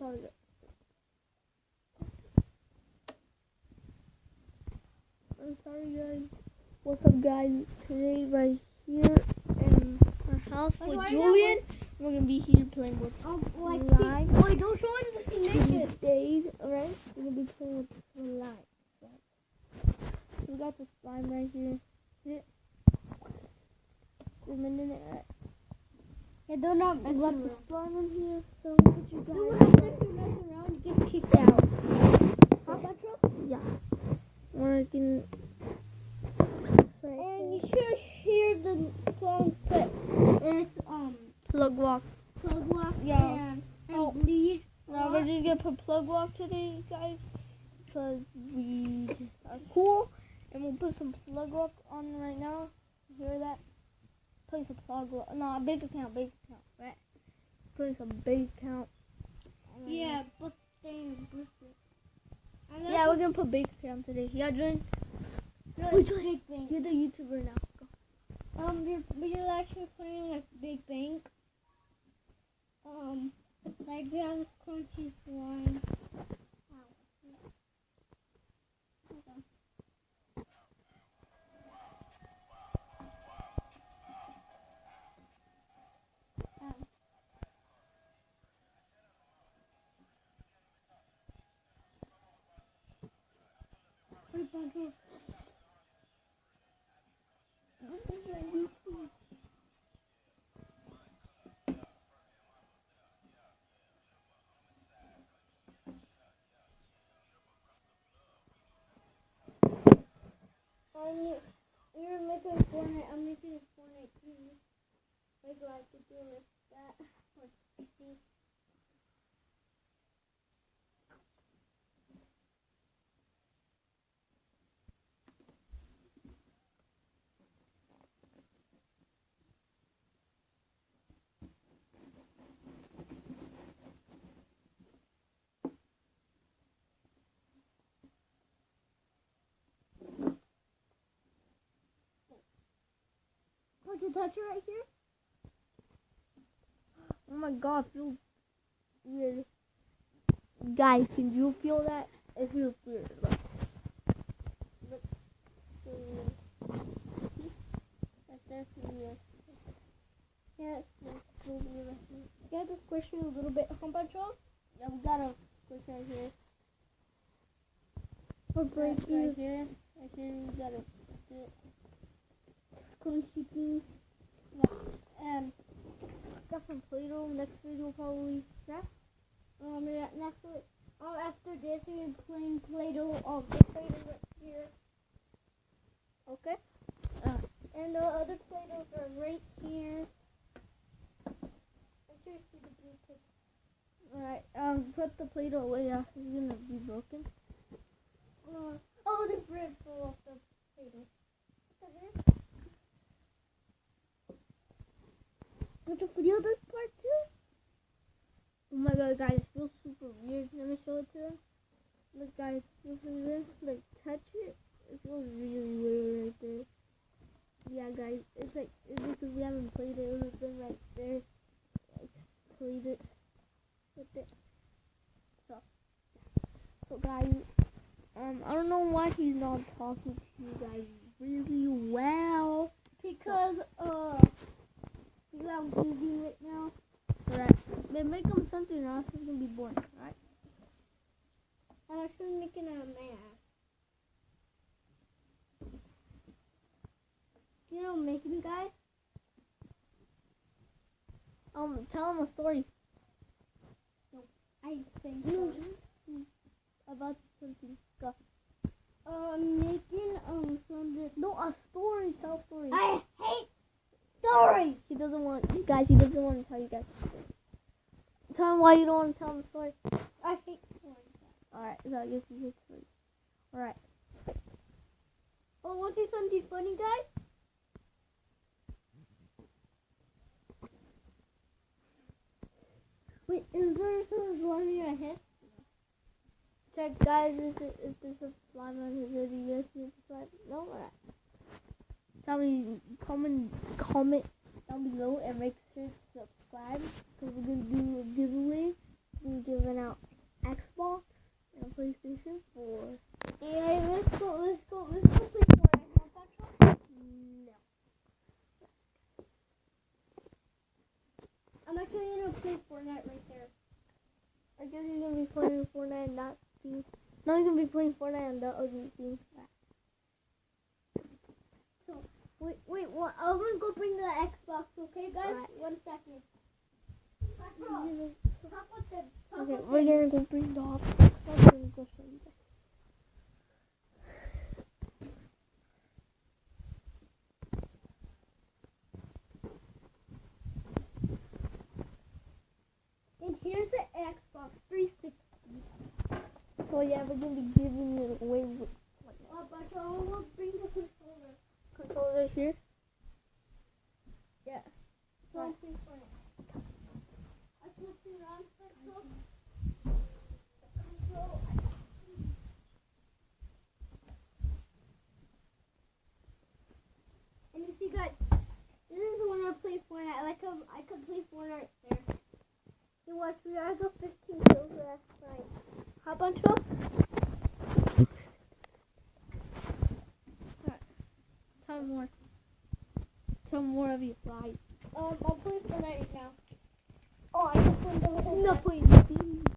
sorry. I'm sorry, guys. What's up, guys? Today, right here in our house with Julian, we're gonna be here playing with slime. Wait, don't show him the naked days, alright? We're gonna be playing with slime. We got the slime right here. See it? Zoom in it. Yeah, don't not We got the slime in here. So if you mess around, you get kicked out. Huh? Yeah. We're gonna. And you should hear the song clip. It's plug walk. Yeah. And bleed. Now we're just gonna put plug walk today, guys, because we are cool, and we'll put some plug walk on right now. You hear that? Putting some plug walk. No, a bank account, right? Putting some bank account. Yeah, but yeah, we're gonna put bank account today. Yeah, Jordan. Which big bank? You're the YouTuber now. Go. You're actually putting like big bank. Like we have this crunchy slime. You're making a Fortnite. I'm making a Fortnite too. Like I could do like that. Want to touch it right here? Oh my God, feels weird. Guys, can you feel that? It feels weird. Look. That's definitely weird. Yeah, it's really weird. You gotta squish it a little bit. How about y'all? Yeah, we gotta squish right here. Or break right here. Right here, we gotta sit. Crunchy thing. Yeah, and got some Play-Doh. Next video probably. Yeah. Yeah, next week. After this, we're playing Play-Doh. The Play-Doh right here. Okay. And the other Play-Dohs are right here. I'm sure you see the blue tip. Alright. Put the Play-Doh away. Yeah, it's gonna be broken. Oh, the bread full of the Play-Doh. Want to feel this part too? Oh my God, guys, it feels super weird. Let me show it to them. Look, guys, this is it. Like, touch it. It feels really weird right there. Yeah, guys, it's because we haven't played it. It would have been right there. Like, played it with it. So guys, I don't know why he's not talking to you guys really well. Because we got busy right now. Alright, then make him something else. It's gonna be boring, alright? I'm actually making a mask. You know, making guys. Tell him a story. No, I think about something. Go. Making something. No, a story. Tell a story. I hate stories. He doesn't want to tell you guys. Tell him why you don't want to tell him a story. I hate stories. Alright, so I guess he hates stories. Alright. Oh, want to see something funny, guys? Wait, is there some slime in your head? Check, guys, is this a slime on his head? You guys see the slime? No? Alright. Tell me, comment down below and make sure to subscribe, because we're going to do a giveaway. We're giving out I'm gonna be playing Fortnite on the other team. Wait, I'm gonna go bring the Xbox, okay, guys? Right. 1 second. Okay, we're gonna go bring the Xbox and go show you guys. And here's the Xbox 360. So yeah, we're gonna be giving it away with But I will bring the controller. controller here. Yeah. So Right. I put it on control. And you see, guys, this is when I play Fortnite. I could play Fortnite there. You watch me. I got 15 kills last night. How about you? Tell more. Tell more of your life. I'll play Fortnite now. Oh, I just won the No, please.